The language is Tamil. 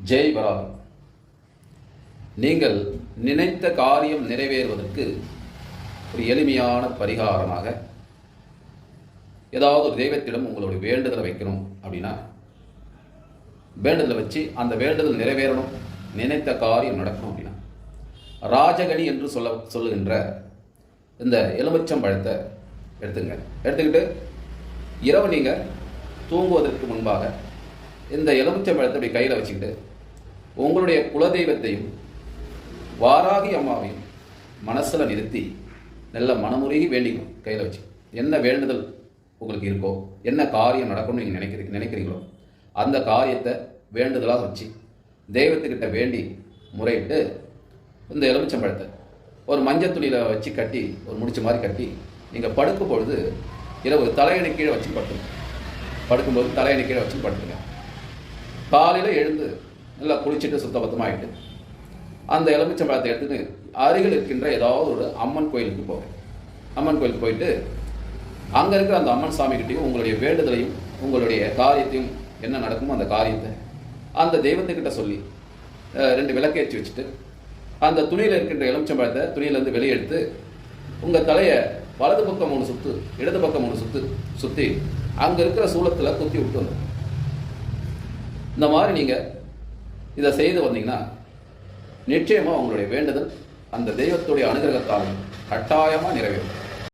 ஜெய் வராகி. நீங்கள் நினைத்த காரியம் நிறைவேறுவதற்கு ஒரு எளிமையான பரிகாரமாக ஏதாவது ஒரு தெய்வத்திடம் உங்களுடைய வேண்டுதலை வைக்கணும் அப்படின்னா, வேண்டுதலை வச்சு அந்த வேண்டுதல் நிறைவேறணும், நினைத்த காரியம் நடக்கணும் அப்படின்னா, ராஜகணி என்று சொல்லுகின்ற இந்த எலுமிச்சம்பழத்தை எடுத்துக்கிட்டு இரவு நீங்கள் தூங்குவதற்கு முன்பாக இந்த எலுமிச்சம்பழத்தை அப்படி கையில் வச்சுக்கிட்டு உங்களுடைய குலதெய்வத்தையும் வாராகி அம்மாவையும் மனசில் நிறுத்தி நல்ல மனமுருகி வேண்டிக்கணும். கையில் வச்சு என்ன வேண்டுதல் உங்களுக்கு இருக்கோ, என்ன காரியம் நடக்கணும்னு நீங்கள் நினைக்கிறீங்களோ அந்த காரியத்தை வேண்டுதலாக வச்சு தெய்வத்துக்கிட்ட வேண்டி முறையிட்டு இந்த எலுமிச்சம்பழத்தை ஒரு மஞ்சள் துணியில் வச்சு கட்டி, ஒரு முடிச்ச மாதிரி கட்டி நீங்கள் படுக்கும் பொழுது இரவு தலையணை கீழே வச்சு படுக்கும்போது தலையணை கீழே வச்சு படுத்துங்க. காலையில் எழுந்து நல்லா குளிச்சுட்டு சுத்தபத்தமாகிட்டு அந்த எலுமிச்சம்பழத்தை எடுத்துன்னு அருகில் இருக்கின்ற ஏதாவது ஒரு அம்மன் கோயிலுக்கு போவேன். அம்மன் கோயிலுக்கு போயிட்டு அங்கே இருக்கிற அந்த அம்மன் சாமிக்கிட்டையும் உங்களுடைய வேண்டுதலையும் உங்களுடைய காரியத்தையும் என்ன நடக்குமோ அந்த காரியத்தை அந்த தெய்வத்துக்கிட்ட சொல்லி 2 விளக்கேற்றி வச்சுட்டு அந்த துணியில் இருக்கின்ற எலுமிச்சம்பழத்தை துணியிலேருந்து வெளியே எடுத்து உங்கள் தலையை வலது பக்கம் 3 சுற்று, இடது பக்கம் 3 சுற்றி அங்கே இருக்கிற சூலத்தில் குத்தி விட்டு வந்து இந்த மாதிரி நீங்கள் இதை செய்து வந்தீங்கன்னா நிச்சயமாக உங்களுடைய வேண்டுதல் அந்த தெய்வத்துடைய அனுகிரகத்தால் கட்டாயமாக நிறைவேறும்.